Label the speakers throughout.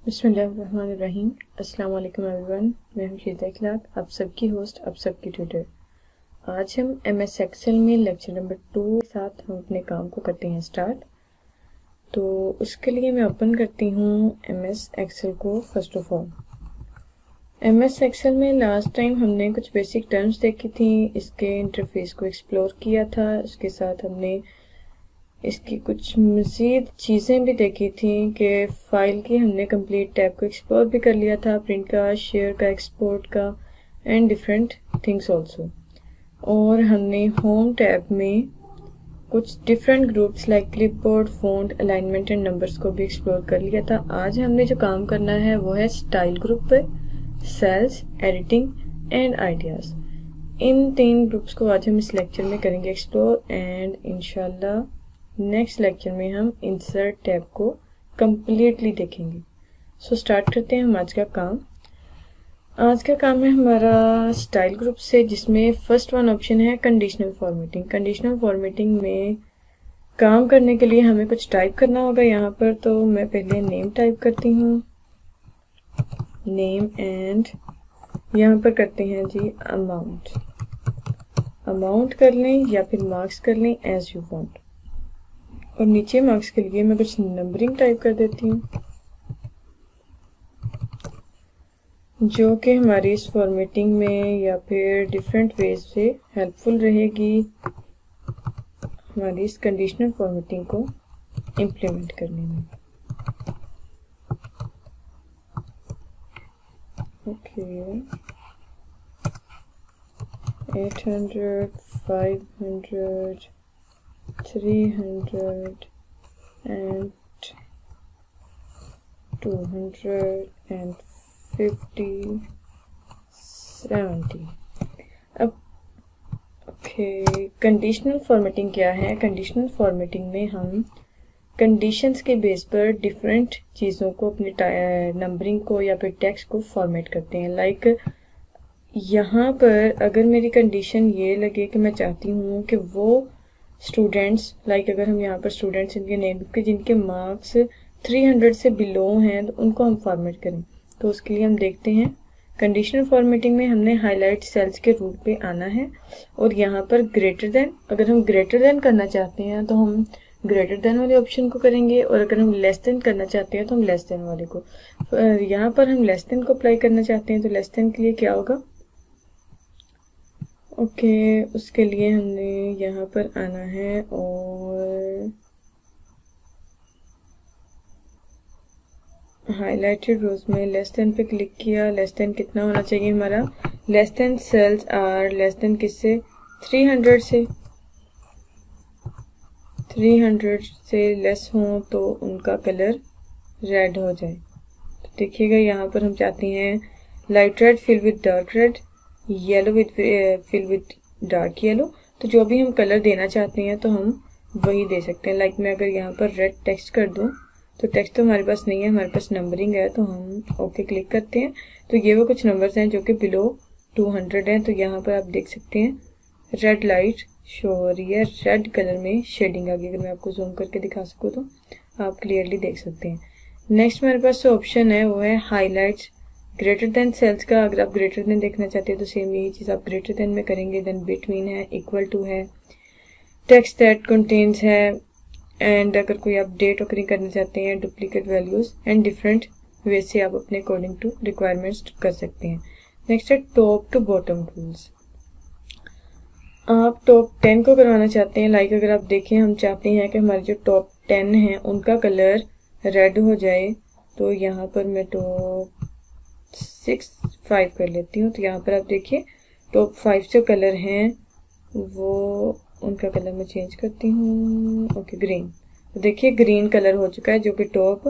Speaker 1: बिस्मिल्लाहिर्रहमानिर्रहीम। अस्सलाम वालेकुम एवरीवन। मैं हूं शीज़ा इखलाक, आप सबकी होस्ट, आप सबकी ट्यूटर। आज हम MS एक्सेल में लेक्चर नंबर 2 के साथ हम अपने काम को करते हैं स्टार्ट। तो उसके लिए मैं ओपन करती हूँ MS एक्सेल को। First of all MS Excel में लास्ट टाइम हमने कुछ बेसिक टर्म्स देखी थी, इसके इंटरफेस को एक्सप्लोर किया था, उसके साथ हमने इसकी कुछ मज़ीद चीज़ें भी देखी थी कि फ़ाइल की हमने कंप्लीट टैब को एक्सप्लोर भी कर लिया था, प्रिंट का, शेयर का, एक्सपोर्ट का एंड डिफरेंट थिंग्स ऑल्सो। और हमने होम टैब में कुछ different groups like clipboard, font, alignment and numbers को भी एक्सप्लोर कर लिया था। आज हमने जो काम करना है वो है स्टाइल ग्रुप पे, सेल्स, एडिटिंग एंड आइडियाज़। इन 3 ग्रुप्स को आज हम इस लेक्चर में करेंगे एक्सप्लोर एंड इंशाल्लाह नेक्स्ट लेक्चर में हम इंसर्ट टैब को कम्प्लीटली देखेंगे। सो स्टार्ट करते हैं हम आज का काम। आज का काम है हमारा स्टाइल ग्रुप से, जिसमें फर्स्ट वन ऑप्शन है कंडीशनल फॉर्मेटिंग। कंडीशनल फॉर्मेटिंग में काम करने के लिए हमें कुछ टाइप करना होगा यहाँ पर। तो मैं पहले नेम टाइप करती हूँ, नेम, एंड यहाँ पर करते हैं जी अमाउंट। अमाउंट कर लें या फिर मार्क्स कर लें, एज यू वांट। और नीचे मार्क्स के लिए मैं कुछ नंबरिंग टाइप कर देती हूँ, जो कि हमारी इस फॉर्मेटिंग में या फिर डिफरेंट वेज से हेल्पफुल रहेगी हमारी इस कंडीशनल फॉर्मेटिंग को इम्प्लीमेंट करने में। Okay, 800, 500, 300 and 250, 70। अब ओके, कंडीशनल फॉर्मेटिंग क्या है? कंडीशनल फॉर्मेटिंग में हम कंडीशंस के बेस पर डिफरेंट चीज़ों को, अपनी नंबरिंग को या फिर टेक्स्ट को फॉर्मेट करते हैं। लाइक यहाँ पर अगर मेरी कंडीशन ये लगे कि मैं चाहती हूँ कि वो स्टूडेंट्स, लाइक अगर हम यहाँ पर स्टूडेंट्स इनके नेम के जिनके मार्क्स 300 से बिलो हैं तो उनको हम फॉर्मेट करें, तो उसके लिए हम देखते हैं कंडीशनल फॉर्मेटिंग में हमने हाईलाइट सेल्स के रूल पे आना है। और यहाँ पर ग्रेटर देन, अगर हम ग्रेटर देन करना चाहते हैं तो हम ग्रेटर देन वाले ऑप्शन को करेंगे, और अगर हम लेस देन करना चाहते हैं तो हम लेस देन वाले को। यहाँ पर हम लेस देन को अप्लाई करना चाहते हैं तो लेस देन के लिए क्या होगा? ओके, उसके लिए हमने यहाँ पर आना है और हाईलाइटेड रोज में लेस देन पे क्लिक किया। लेस देन कितना होना चाहिए हमारा? Less than cells are less than किससे? 300 से। 300 से लेस हो तो उनका कलर रेड हो जाए। तो देखिएगा यहाँ पर हम चाहते हैं light red fill with dark red, yellow with fill with dark yellow. तो जो भी हम कलर देना चाहते हैं तो हम वही दे सकते हैं। लाइक मैं अगर यहाँ पर रेड टेक्स्ट कर दूँ तो टेक्स्ट तो हमारे पास नहीं है, हमारे पास नंबरिंग है, तो हम ओके क्लिक करते हैं। तो ये वो कुछ नंबर्स हैं जो कि बिलो 200 हैं। तो यहाँ पर आप देख सकते हैं रेड लाइट शो हो रही है, रेड कलर में शेडिंग आ गई। अगर मैं आपको जूम करके दिखा सकूँ तो आप क्लियरली देख सकते हैं। नेक्स्ट मेरे पास जो ऑप्शन है वो है हाईलाइट्स ग्रेटर देन सेल्स का। अगर आप ग्रेटर देन देखना चाहते हैं तो सेम यही चीज़ आप ग्रेटर देन में करेंगे। देन बिटवीन है, इक्वल टू है, टेक्स्ट दैट कंटेन्स है, एंड अगर कोई आप डेट ओकरिंग करना चाहते हैं, duplicate values and different way से आप अपने अकॉर्डिंग टू रिक्वायरमेंट्स कर सकते हैं। नेक्स्ट है टॉप टू बॉटम रूल्स। आप टॉप 10 को करवाना चाहते हैं। लाइक अगर आप देखें, हम चाहते हैं कि हमारे जो टॉप 10 हैं उनका कलर रेड हो जाए, तो यहाँ पर मैं टॉप 5 कर लेती हूँ। तो यहाँ पर आप देखिए टॉप 5 जो कलर हैं वो उनका कलर मैं चेंज करती हूँ। Okay, green. तो देखिए ग्रीन कलर हो चुका है जो कि टॉप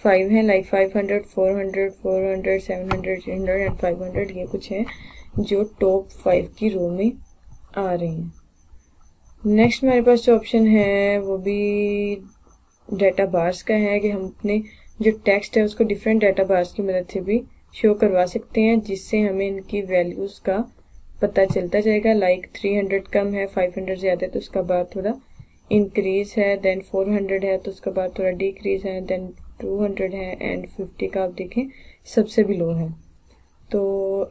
Speaker 1: 5 है। लाइक 500, 400, 400, 700, 800 एंड 500 ये कुछ है जो टॉप 5 की रो में आ रही हैं। नेक्स्ट हमारे पास जो ऑप्शन है वो भी डाटा बार्स का है कि हम अपने जो टेक्स्ट है उसको डिफरेंट डाटा बार्स की मदद से भी शो करवा सकते हैं, जिससे हमें इनकी वैल्यूज़ का पता चलता जाएगा। लाइक 300 कम है, 500 ज़्यादा है तो उसका बार थोड़ा इंक्रीज है, देन 400 है तो उसका बार थोड़ा डिक्रीज है, देन 200 है एंड 50 का आप देखें सबसे भी लो है। तो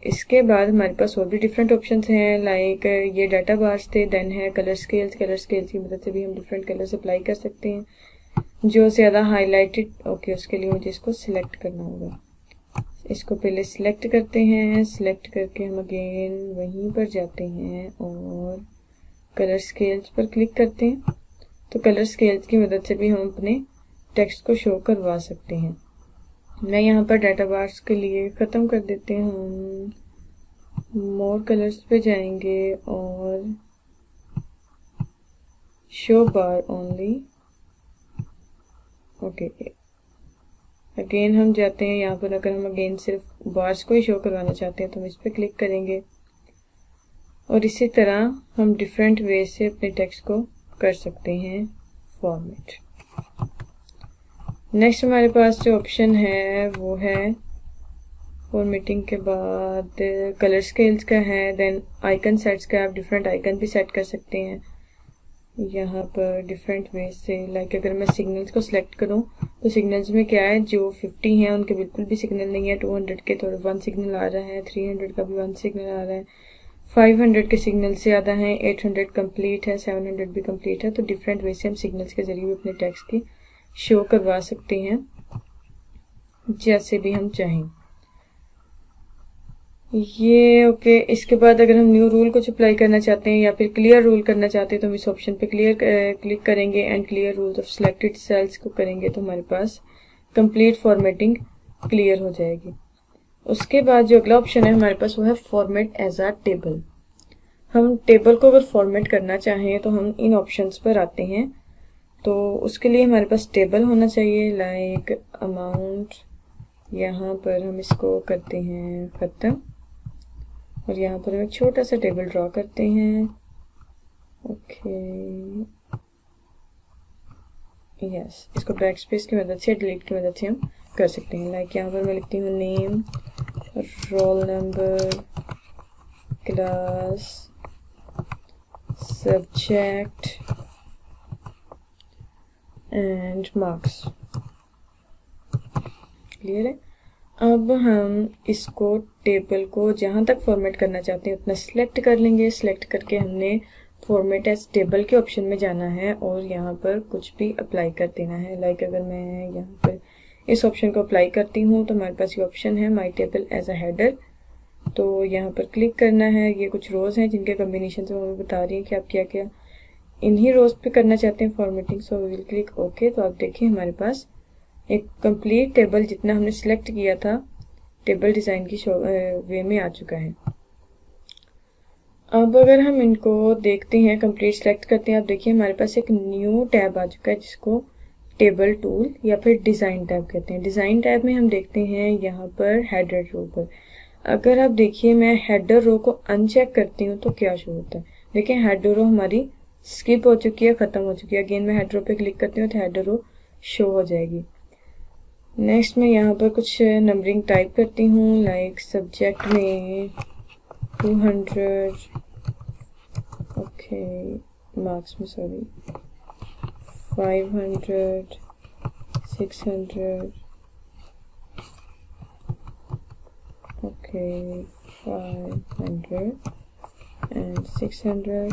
Speaker 1: इसके बाद हमारे पास और भी डिफरेंट ऑप्शंस हैं, लाइक ये डाटा बार्स थे, देन है कलर स्केल्स। कलर स्केल्स की मदद से भी हम डिफरेंट कलर्स अप्लाई कर सकते हैं जो ज़्यादा हाईलाइटेड। ओके, उसके लिए मुझे इसको सिलेक्ट करना होगा। इसको पहले सिलेक्ट करते हैं, सिलेक्ट करके हम अगेन वहीं पर जाते हैं और कलर स्केल्स पर क्लिक करते हैं। तो कलर स्केल्स की मदद से भी हम अपने टेक्स्ट को शो करवा सकते हैं। मैं यहाँ पर डाटा बार्स के लिए ख़त्म कर देते हैं, हम मोर कलर्स पे जाएंगे और शो बार ओनली। ओके, अगेन हम जाते हैं यहाँ पर। अगर हम अगेन सिर्फ बार्स को ही शो करवाना चाहते हैं तो हम इस पर क्लिक करेंगे और इसी तरह हम डिफरेंट वे से अपने टेक्स्ट को कर सकते हैं फॉर्मेट। नेक्स्ट हमारे पास जो ऑप्शन है वो है फॉर्मेटिंग के बाद कलर स्केल्स का है, देन आइकन सेट्स का। आप डिफरेंट आइकन भी सेट कर सकते हैं यहाँ पर डिफरेंट वे से। लाइक अगर मैं सिग्नल्स को सिलेक्ट करूँ तो सिग्नल्स में क्या है, जो 50 हैं उनके बिल्कुल भी सिग्नल नहीं है, 200 के थोड़ा 1 सिग्नल आ रहा है, 300 का भी 1 सिग्नल आ रहा है, 500 के सिग्नल से ज़्यादा हैं, 800 कंप्लीट है, 700 भी कंप्लीट है। तो डिफरेंट वे से हम सिग्नल्स के जरिए भी अपने टेक्स्ट की शो करवा सकते हैं जैसे भी हम चाहें। ये ओके। इसके बाद अगर हम न्यू रूल कुछ अप्लाई करना चाहते हैं या फिर क्लियर रूल करना चाहते हैं तो हम इस ऑप्शन पे क्लिक करेंगे and clear rules of selected cells को करेंगे तो हमारे पास कंप्लीट फॉर्मेटिंग क्लियर हो जाएगी। उसके बाद जो अगला ऑप्शन है हमारे पास वो है फॉर्मेट एज अ टेबल। हम टेबल को अगर फॉर्मेट करना चाहें तो हम इन ऑप्शंस पर आते हैं। तो उसके लिए हमारे पास टेबल होना चाहिए, लाइक अमाउंट। यहाँ पर हम इसको करते हैं ख़त्म और यहाँ पर हम एक छोटा सा टेबल ड्रॉ करते हैं। ओके, यस, इसको बैक स्पेस की मदद से, डिलीट की मदद से हम कर सकते हैं। लाइक यहाँ पर मैं लिखती हूँ name, roll number, class, subject and marks. Clear है। अब हम इसको टेबल को जहाँ तक फॉर्मेट करना चाहते हैं उतना सिलेक्ट कर लेंगे। सिलेक्ट करके हमने फॉर्मेट एज टेबल के ऑप्शन में जाना है और यहाँ पर कुछ भी अप्लाई कर देना है। लाइक अगर मैं यहाँ पर इस ऑप्शन को अप्लाई करती हूँ तो हमारे पास ये ऑप्शन है my table as a header. तो यहाँ पर क्लिक करना है। ये कुछ रोज हैं जिनके कम्बिनेशन से हमें बता रही है कि आप क्या क्या इन्हीं रोज पे करना चाहते हैं formatting. So we will click okay. तो आप देखिए हमारे पास एक कंप्लीट टेबल जितना हमने सिलेक्ट किया था टेबल डिज़ाइन की वे में आ चुका है। अब अगर हम इनको देखते हैं, कंप्लीट सेलेक्ट करते हैं, आप देखिए हमारे पास एक न्यू टैब आ चुका है जिसको टेबल टूल या फिर डिज़ाइन टैब कहते हैं। डिज़ाइन टैब में हम देखते हैं यहाँ पर हेडर रो पर। अगर आप देखिए मैं हेडर रो को अनचेक करती हूँ तो क्या शो होता है। देखिए हेडर रो हमारी स्किप हो चुकी है, ख़त्म हो चुकी है। अगेन मैं हेडर रो पे क्लिक करती हूँ तो हेडर रो शो हो जाएगी। नेक्स्ट मैं यहाँ पर कुछ नंबरिंग टाइप करती हूँ, लाइक सब्जेक्ट में 200, ओके, मार्क्स में sorry 500, 600, okay 500 and 600,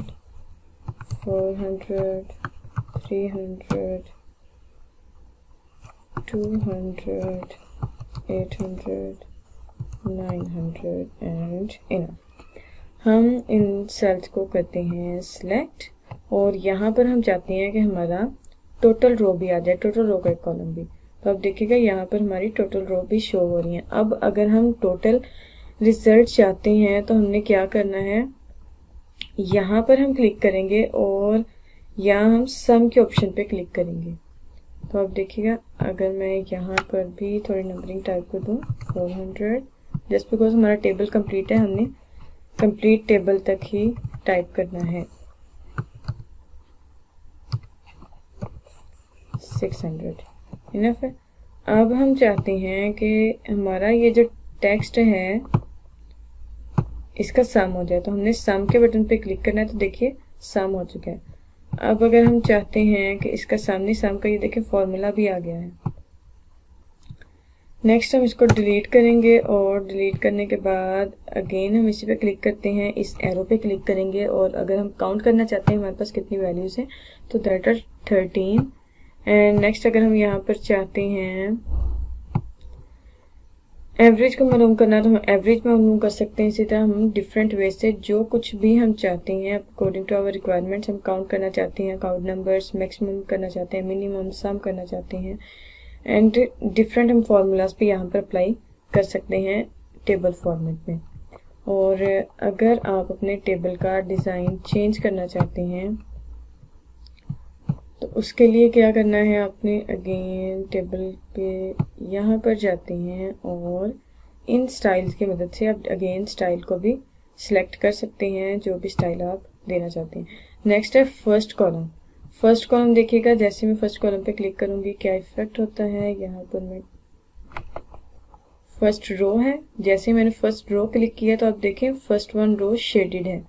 Speaker 1: 400, 300, 200, 800, 900 and enough. हम इन सेल्स को करते हैं सिलेक्ट और यहाँ पर हम चाहते हैं कि हमारा टोटल रो भी आ जाए, टोटल रो का एक कॉलम भी। तो अब देखिएगा यहाँ पर हमारी टोटल रो भी शो हो रही है। अब अगर हम टोटल रिजल्ट चाहते हैं तो हमने क्या करना है, यहाँ पर हम क्लिक करेंगे और यहाँ हम सम के ऑप्शन पे क्लिक करेंगे। तो अब देखिएगा अगर मैं यहाँ पर भी थोड़ी नंबरिंग टाइप कर दूँ 400, जस्ट बिकॉज हमारा टेबल कंप्लीट है, हमने कंप्लीट टेबल तक ही टाइप करना है। 600 इनफ है। अब हम चाहते हैं कि हमारा ये जो टेक्स्ट है इसका सम हो जाए, तो हमने सम के बटन पे क्लिक करना है। तो देखिए सम हो चुका है। अब अगर हम चाहते हैं कि इसका सामने सम का, ये देखिए फॉर्मूला भी आ गया है। नेक्स्ट हम इसको डिलीट करेंगे और डिलीट करने के बाद अगेन हम इसी पे क्लिक करते हैं, इस एरो पे क्लिक करेंगे और अगर हम काउंट करना चाहते हैं हमारे पास कितनी वैल्यूज हैं तो दैट आर 13। एंड नेक्स्ट अगर हम यहाँ पर चाहते हैं एवरेज को मालूम करना तो हम एवरेज मालूम कर सकते हैं। इसी तरह हम डिफरेंट वे से जो कुछ भी हम चाहते हैं अकॉर्डिंग टू आवर रिक्वायरमेंट्स, हम काउंट करना चाहते हैं, काउंट नंबर्स, मैक्सिमम करना चाहते हैं, मिनिमम, सम करना चाहते हैं एंड डिफरेंट हम फार्मूलाज भी यहाँ पर अप्लाई कर सकते हैं टेबल फॉर्मेट में। और अगर आप अपने टेबल का डिज़ाइन चेंज करना चाहते हैं तो उसके लिए क्या करना है, आपने अगेन टेबल पे यहाँ पर जाते हैं और इन स्टाइल्स की मदद से आप अगेन स्टाइल को भी सिलेक्ट कर सकते हैं, जो भी स्टाइल आप देना चाहते हैं। नेक्स्ट है फर्स्ट कॉलम। फर्स्ट कॉलम देखिएगा, जैसे मैं फर्स्ट कॉलम पे क्लिक करूंगी क्या इफेक्ट होता है। यहाँ पर मैं फर्स्ट रो है, जैसे मैंने फर्स्ट रो क्लिक किया तो आप देखें फर्स्ट वन रो शेडेड है।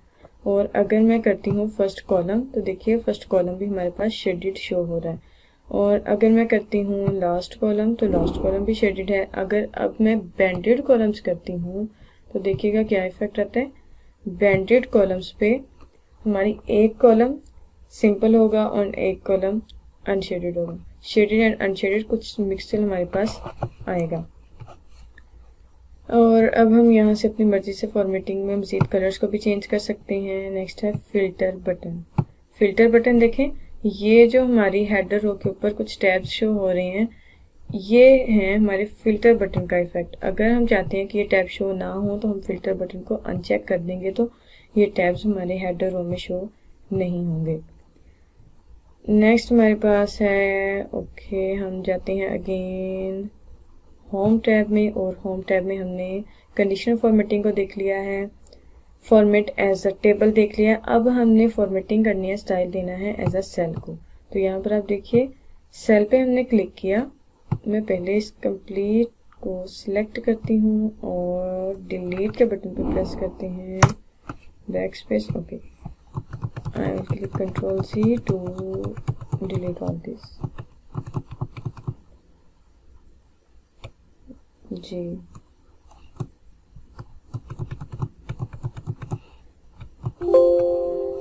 Speaker 1: और अगर मैं करती हूँ फर्स्ट कॉलम तो देखिए फर्स्ट कॉलम भी हमारे पास शेडेड शो हो रहा है। और अगर मैं करती हूँ लास्ट कॉलम तो लास्ट कॉलम भी शेडेड है। अगर अब मैं बैंडेड कॉलम्स करती हूँ तो देखिएगा क्या इफेक्ट आता है। बैंडेड कॉलम्स पे हमारी एक कॉलम सिंपल होगा और एक कॉलम अनशेडेड होगा। शेडेड एंड अनशेडेड कुछ मिक्सचर हमारे पास आएगा। और अब हम यहाँ से अपनी मर्जी से फॉर्मेटिंग में मजीद कलर्स को भी चेंज कर सकते हैं। नेक्स्ट है फिल्टर बटन। फिल्टर बटन देखें, ये जो हमारी हेडर रो के ऊपर कुछ टैब्स शो हो रहे हैं ये हैं हमारे फिल्टर बटन का इफेक्ट। अगर हम चाहते हैं कि ये टैब शो ना हो तो हम फिल्टर बटन को अनचेक कर देंगे तो ये टैब्स हमारे हेडर रो में शो नहीं होंगे। नेक्स्ट हमारे पास है ओके हम जाते हैं अगेन होम टैब में और होम टैब में हमने कंडीशनल फॉर्मेटिंग को देख लिया है, फॉर्मेट एज अ टेबल देख लिया। अब हमने फॉर्मेटिंग करनी है, स्टाइल देना है एज अ सेल को। तो यहाँ पर आप देखिए सेल पे हमने क्लिक किया। मैं पहले इस कंप्लीट को सिलेक्ट करती हूँ और डिलीट के बटन पे प्रेस करते हैं, back space, okay I will click control C to delete all this. जी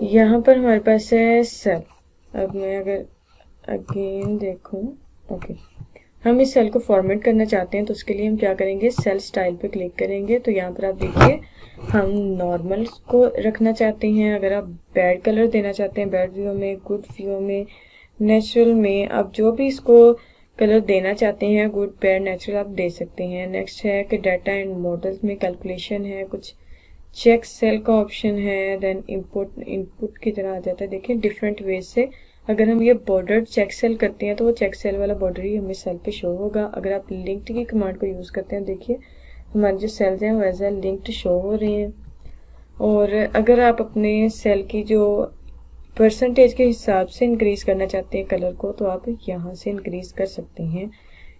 Speaker 1: यहाँ पर हमारे पास है सेल। अब मैं अगर अगेन देखूं, ओके हम इस सेल को फॉर्मेट करना चाहते हैं तो उसके लिए हम क्या करेंगे, सेल स्टाइल पे क्लिक करेंगे। तो यहाँ पर आप देखिए हम नॉर्मल को रखना चाहते हैं। अगर आप बैड कलर देना चाहते हैं, बैड व्यू में, गुड व्यू में, नेचुरल में, आप जो भी इसको कलर देना चाहते हैं, गुड, बैड, नेचुरल आप दे सकते हैं। नेक्स्ट है कि डाटा एंड मॉडल्स में कैलकुलेशन है, कुछ चेक सेल का ऑप्शन है, देन इनपुट की तरह आ जाता है। देखिए डिफरेंट वे से अगर हम ये बॉर्डर चेक सेल करते हैं तो वो चेक सेल वाला बॉर्डर ही हमें सेल पे शो होगा। अगर आप लिंक्ड की कमांड को यूज करते हैं देखिए हमारे जो सेल्स हैं वो एज ए लिंक्ड शो हो रहे हैं। और अगर आप अपने सेल की जो परसेंटेज के हिसाब से इंक्रीज करना चाहते हैं कलर को तो आप यहाँ से इंक्रीज कर सकते हैं।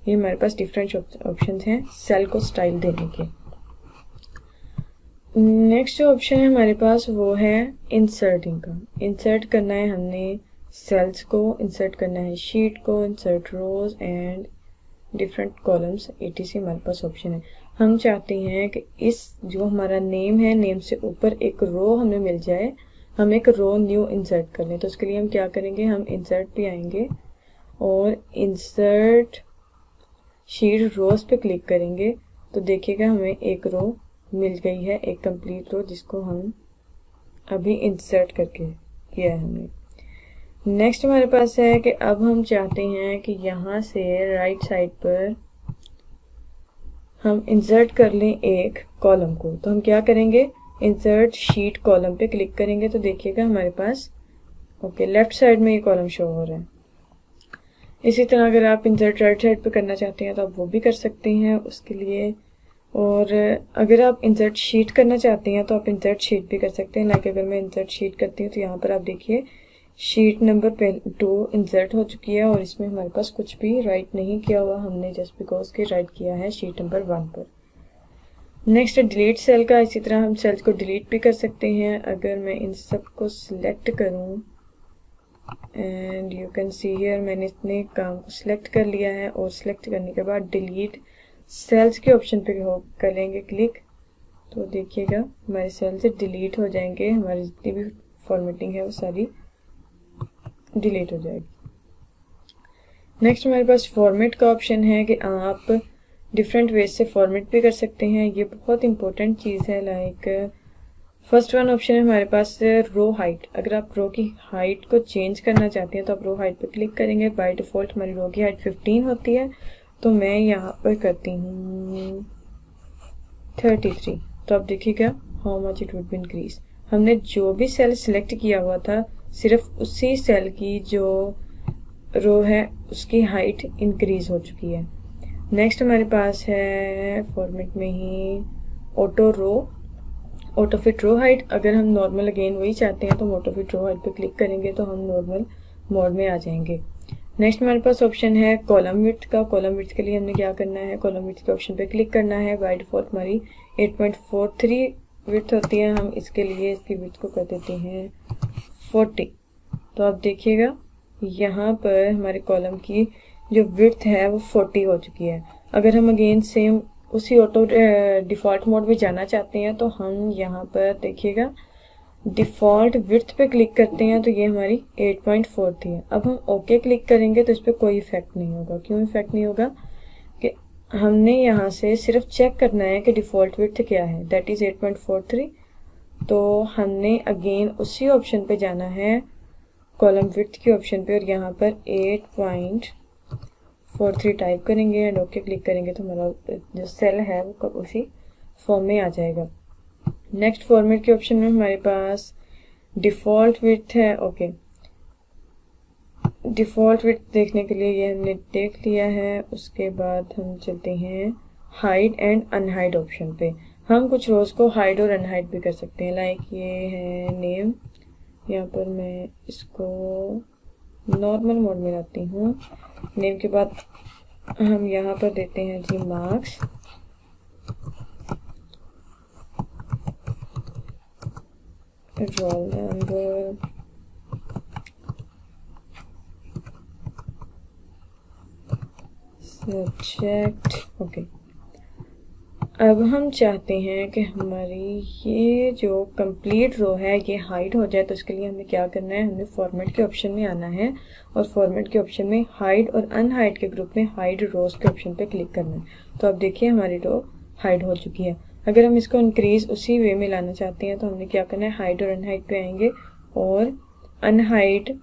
Speaker 1: ये हमारे पास डिफरेंट ऑप्शन हैं सेल को स्टाइल देने के। नेक्स्ट जो ऑप्शन है हमारे पास वो है इंसर्टिंग का। इंसर्ट करना है हमने सेल्स को, इंसर्ट करना है शीट को, insert rows and different columns etc हमारे पास ऑप्शन है। हम चाहते हैं कि इस जो हमारा नेम है, नेम से ऊपर एक रो हमें मिल जाए, हम एक रो न्यू इंसर्ट कर लें। तो उसके लिए हम क्या करेंगे, हम इंसर्ट पे आएंगे और इंसर्ट शीट रोज पे क्लिक करेंगे तो देखिएगा हमें एक रो मिल गई है, एक कंप्लीट रो जिसको हम अभी इंसर्ट करके किया है हमने। नेक्स्ट हमारे पास है कि अब हम चाहते हैं कि यहाँ से राइट साइड पर हम इंसर्ट कर लें एक कॉलम को। तो हम क्या करेंगे, इंसर्ट शीट कॉलम पे क्लिक करेंगे तो देखिएगा हमारे पास ओके लेफ्ट साइड में ये कॉलम शो हो रहा है। इसी तरह अगर आप इंसर्ट राइट साइड पे करना चाहते हैं तो आप वो भी कर सकते हैं उसके लिए। और अगर आप इंसर्ट शीट करना चाहते हैं तो आप इंसर्ट शीट भी कर सकते हैं। लाइक अगर मैं इंसर्ट शीट करती हूँ तो यहाँ पर आप देखिए शीट नंबर 2 इंसर्ट हो चुकी है और इसमें हमारे पास कुछ भी राइट नहीं किया हुआ, हमने जस्ट बिकॉज के राइट किया है शीट नंबर 1 पर। नेक्स्ट डिलीट सेल का। इसी तरह हम सेल्स को डिलीट भी कर सकते हैं। अगर मैं इन सब को सिलेक्ट करूं and you can see here मैंने इतने काम को सिलेक्ट कर लिया है और सिलेक्ट करने के बाद डिलीट सेल्स के ऑप्शन पे करेंगे क्लिक, तो देखिएगा हमारे सेल से डिलीट हो जाएंगे, हमारी जितनी भी फॉर्मेटिंग है वो सारी डिलीट हो जाएगी। नेक्स्ट हमारे पास फॉर्मेट का ऑप्शन है कि आप डिफरेंट वेज से फॉर्मेट भी कर सकते हैं, ये बहुत इंपॉर्टेंट चीज़ है। लाइक फर्स्ट वन ऑप्शन है हमारे पास रो हाइट। अगर आप रो की हाइट को चेंज करना चाहते हैं तो आप रो हाइट पे क्लिक करेंगे। बाय डिफॉल्ट हमारी रो की हाइट 15 होती है, तो मैं यहाँ पर करती हूँ 33। तो आप देखिएगा how much it would be increase. हमने जो भी सेल सिलेक्ट किया हुआ था सिर्फ उसी सेल की जो रो है उसकी हाइट इंक्रीज हो चुकी है। नेक्स्ट हमारे पास है फॉर्मेट में ही ऑटो रो, ऑटो फिट रो हाइट। अगर हम नॉर्मल अगेन वही चाहते हैं तो ऑटो फिट रो हाइट पे क्लिक करेंगे तो हम नॉर्मल मोड में आ जाएंगे। नेक्स्ट हमारे पास ऑप्शन है कॉलम विड्थ का। कॉलम विड्थ के लिए हमने क्या करना है, कॉलम विड्थ के ऑप्शन पे क्लिक करना है। बाय डिफॉल्ट हमारी 8.43 विड्थ होती है, हम इसके लिए इसकी विड्थ को कर देते हैं 40। तो आप देखिएगा यहाँ पर हमारे कॉलम की जो विड्थ है वो 40 हो चुकी है। अगर हम अगेन सेम उसी ऑटो डिफ़ॉल्ट मोड में जाना चाहते हैं तो हम यहाँ पर देखिएगा डिफ़ॉल्ट विड्थ पे क्लिक करते हैं तो ये हमारी 8.4 थी। अब हम ओके क्लिक करेंगे तो इस पर कोई इफेक्ट नहीं होगा। क्यों इफेक्ट नहीं होगा कि हमने यहाँ से सिर्फ चेक करना है कि डिफ़ॉल्ट विड्थ क्या है, दैट इज़ 8.43। तो हमने अगेन उसी ऑप्शन पे जाना है कॉलम विड्थ के ऑप्शन पे और यहाँ पर 8.43 टाइप करेंगे एंड ओके क्लिक करेंगे तो हमारा जो सेल है वो उसी फॉर्म में आ जाएगा। नेक्स्ट फॉर्मेट के ऑप्शन में हमारे पास डिफ़ॉल्ट विड्थ है। ओके, डिफ़ॉल्ट विड्थ देखने के लिए ये हमने देख लिया है। उसके बाद हम चलते हैं हाइड एंड अनहाइड ऑप्शन पे। हम कुछ रोज को हाइड और अनहाइड भी कर सकते हैं। लाइक ये है नेम, यहाँ पर मैं इसको नॉर्मल मोड में लाती हूँ। नेम के बाद हम यहाँ पर देते हैं जी marks, roll number, subject. Okay, अब हम चाहते हैं कि हमारी ये जो कंप्लीट रो है ये हाइड हो जाए, तो उसके लिए हमें क्या करना है, हमें फॉर्मेट के ऑप्शन में आना है और फॉर्मेट के ऑप्शन में हाइड और अनहाइड के ग्रुप में हाइड रोज के ऑप्शन पे क्लिक करना है। तो अब देखिए हमारी रो हाइड हो चुकी है। अगर हम इसको इंक्रीज उसी वे में लाना चाहते हैं तो हमने क्या करना है, हाइड और अनहाइड पे आएंगे और अनहाइड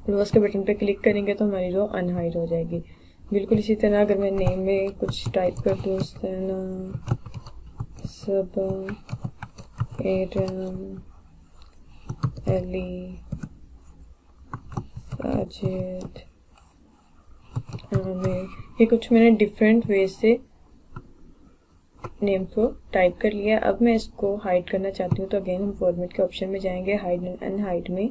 Speaker 1: रोज के बटन पे क्लिक करेंगे तो हमारी रो अनहाइड हो जाएगी। बिल्कुल इसी तरह अगर मैं नेम में कुछ टाइप कर दूँ, सब एरम अली साजिद आमिर, ये कुछ मैंने डिफरेंट वे से नेम को टाइप कर लिया। अब मैं इसको हाइड करना चाहती हूँ तो अगेन हम फॉर्मेट के ऑप्शन में जाएंगे, हाइड एंड अनहाइड में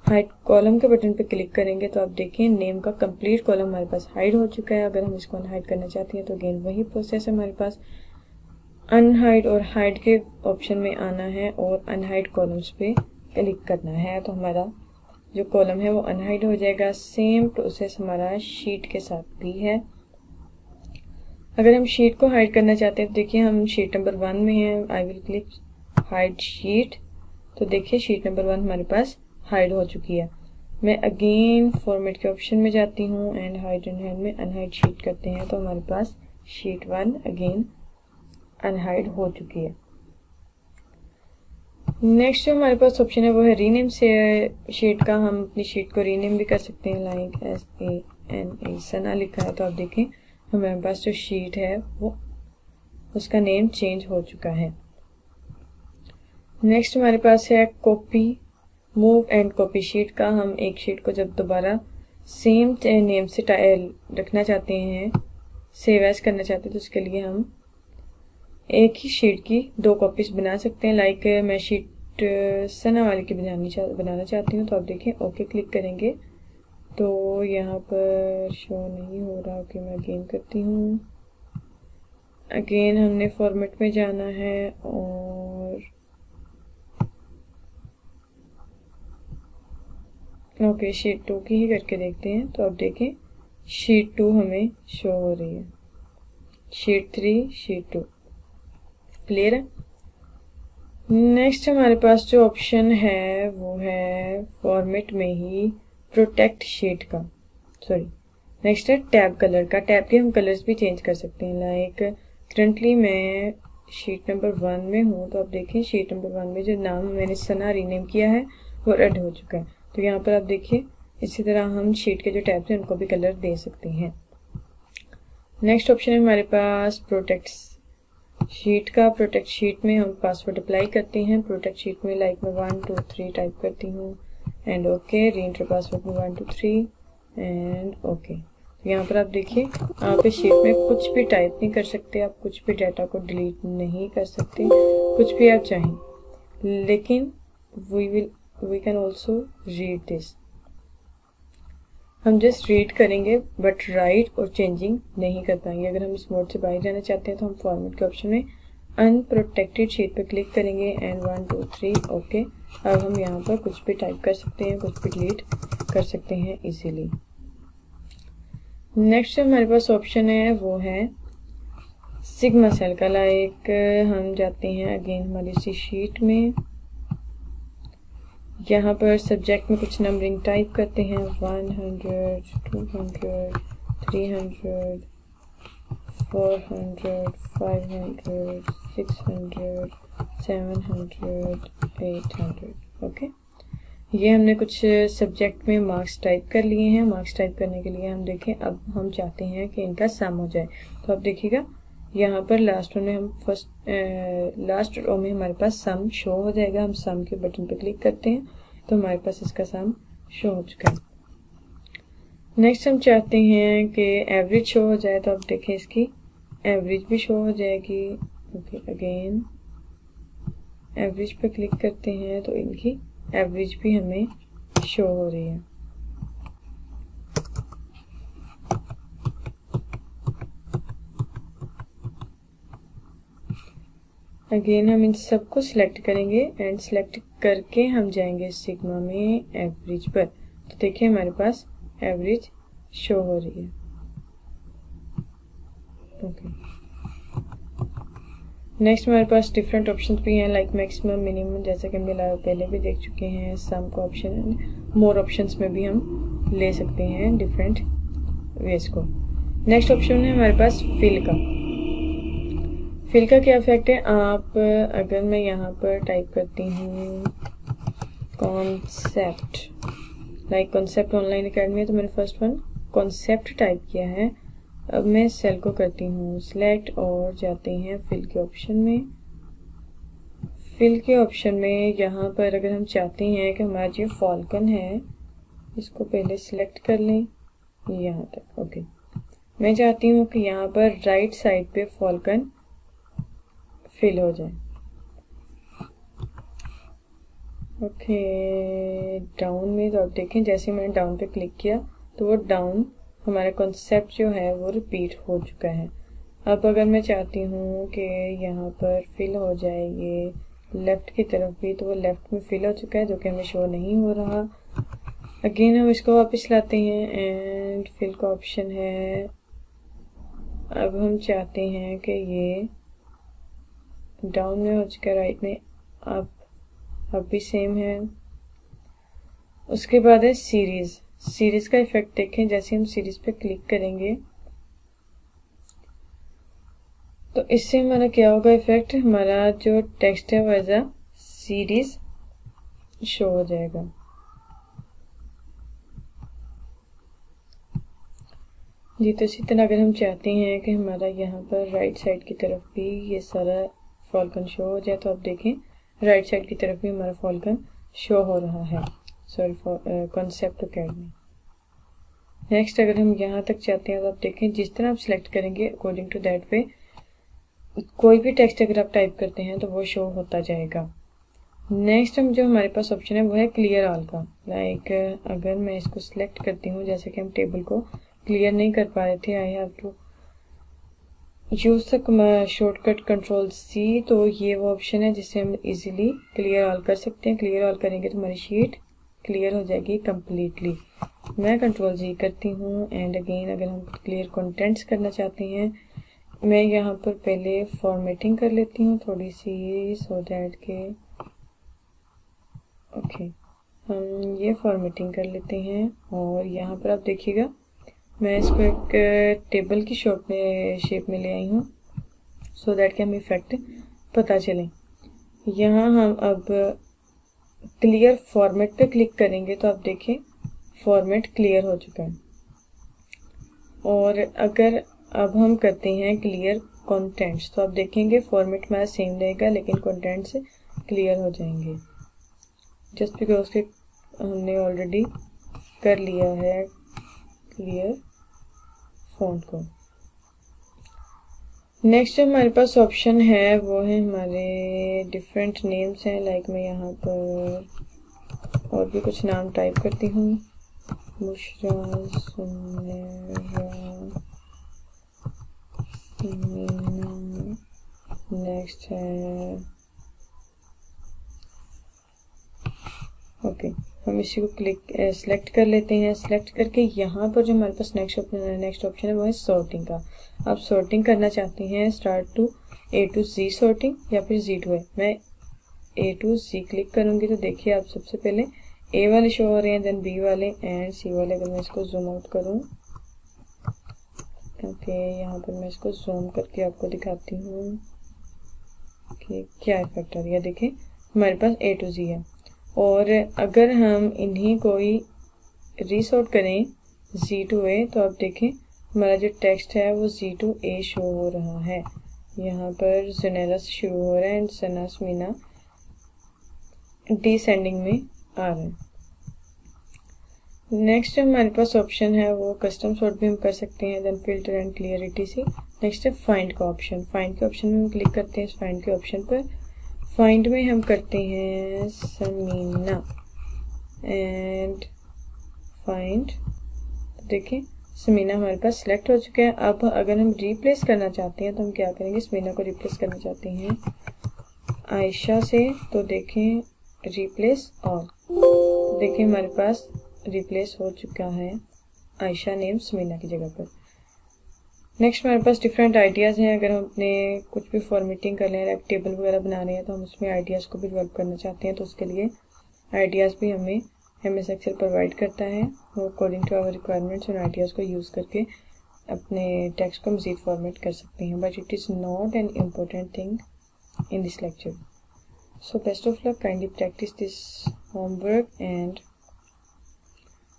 Speaker 1: हाइड कॉलम के बटन पे क्लिक करेंगे तो आप देखिए नेम का कंप्लीट कॉलम हमारे पास हाइड हो चुका है। अगर हम इसको अनहाइड करना चाहते हैं तो अगेन वही प्रोसेस है हमारे पास, अनहाइड और हाइड के ऑप्शन में आना है और अनहाइड कॉलम्स पे क्लिक करना है तो हमारा जो कॉलम है वो अनहाइड हो जाएगा। सेम प्रोसेस हमारा शीट के साथ भी है। अगर हम शीट को हाइड करना चाहते हैं तो देखिए हम शीट नंबर 1 में हैं, आई विल क्लिक हाइड शीट। तो देखिए शीट नंबर 1 हमारे पास हाइड हो चुकी है। मैं अगेन फॉर्मेट के ऑप्शन में जाती हूँ एंड हाइड एंड हाइड में अनहाइड शीट करते हैं तो हमारे पास शीट 1 अगेन अनहाइड हो चुकी है। नेक्स्ट जो हमारे पास ऑप्शन है वो है रीनेम से शीट का। हम अपनी शीट को रीनेम भी कर सकते हैं, लाइक SANA सना लिखा है तो आप देखें हमारे पास जो शीट है वो उसका नेम चेंज हो चुका है। नेक्स्ट हमारे पास है copy, move and copy sheet का। हम एक शीट को जब दोबारा सेम नेम से रखना चाहते हैं, सेव एज करना चाहते हैं तो उसके लिए हम एक ही शीट की 2 कॉपीज बना सकते हैं। लाइक मैं शीट सना वाले की बनाना चाहती हूँ तो आप देखें ओके क्लिक करेंगे तो यहाँ पर शो नहीं हो रहा। ओके, मैं अगेन करती हूँ। अगेन हमने फॉर्मेट में जाना है और ओके शीट 2 की ही करके देखते हैं तो अब देखें शीट 2 हमें शो हो रही है। Sheet 3, sheet 2। क्लियर है। नेक्स्ट हमारे पास जो ऑप्शन है वो है फॉर्मेट में ही प्रोटेक्ट शीट का, सॉरी नेक्स्ट है टैब कलर का। टैब के हम कलर्स भी चेंज कर सकते हैं। लाइक करंटली मैं शीट नंबर 1 में हूँ, तो आप देखें शीट नंबर 1 में जो नाम मैंने सना रीनेम किया है वो रेड हो चुका है। तो यहाँ पर आप देखिए इसी तरह हम शीट के जो टैब्स हैं उनको भी कलर दे सकते हैं। नेक्स्ट ऑप्शन है हमारे पास प्रोटेक्ट शीट का। प्रोटेक्ट शीट में हम पासवर्ड अप्लाई करते हैं। प्रोटेक्ट शीट में लाइक मैं 1 2 3 टाइप करती हूँ एंड ओके। री एंटर पासवर्ड में 1 2 3 एंड ओके। यहाँ पर आप देखिए आप इस शीट में कुछ भी टाइप नहीं कर सकते, आप कुछ भी डाटा को डिलीट नहीं कर सकते, कुछ भी आप चाहें, लेकिन we can also read this. हम जस्ट रीड करेंगे बट राइट और चेंजिंग नहीं कर पाएंगे। अगर हम इस मोड से बाहर जाना चाहते हैं तो हम फॉर्मेट के ऑप्शन में अनप्रोटेक्टेड शीट पर क्लिक करेंगे एंड 1 2 3 ओके। अब हम यहाँ पर कुछ भी टाइप कर सकते हैं, कुछ भी डिलीट कर सकते हैं इजीली। नेक्स्ट हमारे पास ऑप्शन है वो है सिग्मा सेल का। लाइक हम जाते हैं अगेन हमारी इसी शीट में, यहाँ पर सब्जेक्ट में कुछ नंबरिंग टाइप करते हैं 100 200 300 400 500 600 700 800 ओके। ये हमने कुछ सब्जेक्ट में मार्क्स टाइप कर लिए हैं। मार्क्स टाइप करने के लिए हम देखें अब हम चाहते हैं कि इनका सम हो जाए, तो आप देखिएगा यहाँ पर लास्ट रो में हम लास्ट रो में हमारे पास सम शो हो जाएगा। हम सम के बटन पर क्लिक करते हैं तो हमारे पास इसका सम शो हो चुका है। नेक्स्ट हम चाहते हैं कि एवरेज शो हो जाए, तो आप देखें इसकी एवरेज भी शो हो जाएगी। ओके अगेन एवरेज पे क्लिक करते हैं तो इनकी एवरेज भी हमें शो हो रही है। अगेन हम इन सबको सिलेक्ट करेंगे एंड सिलेक्ट करके हम जाएंगे सिग्मा में एवरेज पर, तो देखिए हमारे पास एवरेज शो हो रही है। ओके नेक्स्ट हमारे पास डिफरेंट ऑप्शंस भी हैं लाइक मैक्सिमम मिनिमम, जैसा कि हमने पहले भी देख चुके हैं। सम का ऑप्शन मोर ऑप्शंस में भी हम ले सकते हैं डिफरेंट वेज को। नेक्स्ट ऑप्शन है हमारे पास फिल का। फिल का क्या इफेक्ट है, आप अगर मैं यहाँ पर टाइप करती हूँ concept, like concept online academy है तो मैंने फर्स्ट वन कॉन्सेप्ट टाइप किया है। अब मैं सेल को करती हूँ सिलेक्ट और जाते हैं फिल के ऑप्शन में। फिल के ऑप्शन में यहाँ पर अगर हम चाहते हैं कि हमारा जो फॉल्कन है इसको पहले सिलेक्ट कर लें यहाँ तक। ओके मैं चाहती हूँ कि यहाँ पर राइट साइड पे फॉल्कन फिल हो जाए। ओके डाउन में तो आप देखें जैसे मैंने डाउन पे क्लिक किया तो वो डाउन हमारा कॉन्सेप्ट जो है वो रिपीट हो चुका है। अब अगर मैं चाहती हूँ कि यहाँ पर फिल हो जाए ये लेफ्ट की तरफ भी, तो वो लेफ्ट में फिल हो चुका है जो कि हमें शो नहीं हो रहा। अगेन हम इसको वापस लाते हैं एंड फिल का ऑप्शन है। अब हम चाहते हैं कि ये डाउन में हो चुका है, राइट में अब भी सेम है। उसके बाद है सीरीज। सीरीज का इफेक्ट देखें, जैसे हम सीरीज पे क्लिक करेंगे तो इससे हमारा क्या होगा इफेक्ट, हमारा जो टेक्स्ट है वो एज अ सीरीज शो हो जाएगा। जी तो इसी तरह अगर हम चाहते हैं कि हमारा यहाँ पर राइट साइड की तरफ भी ये सारा फॉल्कन शो हो जाए, तो आप देखें राइट साइड की तरफ भी हमारा फॉल्कन शो हो रहा है। Sorry concept academy. नेक्स्ट अगर हम यहाँ तक चाहते हैं तो आप देखें जिस तरह आप सिलेक्ट करेंगे अकॉर्डिंग टू दैट वे कोई भी टेक्स्ट अगर आप टाइप करते हैं तो वो शो होता जाएगा। नेक्स्ट हम जो हमारे पास ऑप्शन है वो है क्लियर ऑल का। लाइक अगर मैं इसको सिलेक्ट करती हूँ, जैसे कि हम टेबल को क्लियर नहीं कर पा रहे थे, I have to use the shortcut control C, तो ये वो ऑप्शन है जिससे हम इजीली क्लियर ऑल कर सकते हैं। क्लियर ऑल करेंगे तो हमारी शीट क्लियर हो जाएगी कम्प्लीटली। मैं कंट्रोल जी करती हूँ एंड अगेन अगर हम क्लियर कंटेंट्स करना चाहते हैं मैं यहाँ पर पहले फॉर्मेटिंग कर लेती हूँ थोड़ी सी, सो दैट के ओके हम ये फॉर्मेटिंग कर लेते हैं। और यहाँ पर आप देखिएगा मैं इसको एक टेबल की शेप में ले आई हूँ, सो दैट कि हमें इफेक्ट पता चले। यहाँ हम अब क्लियर फॉर्मेट पे क्लिक करेंगे तो आप देखें फॉर्मेट क्लियर हो चुका है। और अगर अब हम करते हैं क्लियर कंटेंट्स तो आप देखेंगे फॉर्मेट हमारा सेम रहेगा लेकिन कंटेंट्स क्लियर हो जाएंगे, जस्ट बिकॉज के हमने ऑलरेडी कर लिया है क्लियर फॉन्ट को। नेक्स्ट जो हमारे पास ऑप्शन है वो है हमारे डिफरेंट नेम्स हैं। लाइक मैं यहाँ पर और भी कुछ नाम टाइप करती हूँ, बुशरा, सुमेरा, समीना। नेक्स्ट है ओके हम इसी को सेलेक्ट कर लेते हैं। सेलेक्ट करके यहाँ पर जो हमारे पास नेक्स्ट ऑप्शन है वो है सॉर्टिंग का। आप सॉर्टिंग करना चाहते हैं start to A to Z sorting या फिर जी टू है। मैं ए टू जी क्लिक करूंगी तो देखिए आप सबसे पहले ए वाले शो हो रहे हैं, देन बी वाले एंड सी वाले। अगर मैं इसको जूम आउट करूँ ओके यहाँ पर मैं इसको जूम करके आपको दिखाती हूँ कि क्या इफेक्ट आ रहा है। देखिए हमारे पास ए टू जी है। और अगर हम इन्हीं को ही रीसॉर्ट करें जी टू ए तो आप देखें हमारा जो टेक्स्ट है वो जी टू ए शो हो रहा है। यहाँ पर जुनेरा से शुरू हो रहा है एंड सना समीना डिसेंडिंग में आ रहा है। नेक्स्ट हमारे पास ऑप्शन है वो कस्टम सॉर्ट भी हम कर सकते हैं, देन फिल्टर एंड क्लियरिटी से। नेक्स्ट है फाइंड का ऑप्शन। फाइंड के ऑप्शन में हम क्लिक करते हैं इस फाइंड के ऑप्शन पर। फाइंड में हम करते हैं समीना एंड फाइंड, देखिए समीना हमारे पास सिलेक्ट हो चुका है। अब अगर हम रिप्लेस करना चाहते हैं तो हम क्या करेंगे, समीना को रिप्लेस करना चाहते हैं आयशा से तो देखें रिप्लेस ऑल, देखिए हमारे पास रिप्लेस हो चुका है आयशा नेम समीना की जगह पर। नेक्स्ट हमारे पास डिफरेंट आइडियाज़ हैं। अगर हम अपने कुछ भी फॉर्मेटिंग कर रहे हैं, टेबल वगैरह बना रहे हैं तो हम उसमें आइडियाज़ को भी डेवलप करना चाहते हैं तो उसके लिए आइडियाज़ भी हमें MS Excel प्रोवाइड करता है। वो अकॉर्डिंग टू आवर रिक्वायरमेंट्स उन आइडियाज़ को यूज़ करके अपने टेक्स्ट को मज़ीद फॉर्मेट कर सकते हैं, but it is not an important thing in this lecture. So best of luck, kindly practice this homework and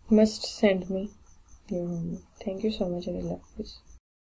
Speaker 1: must send me your homework. Thank you so much and I love this.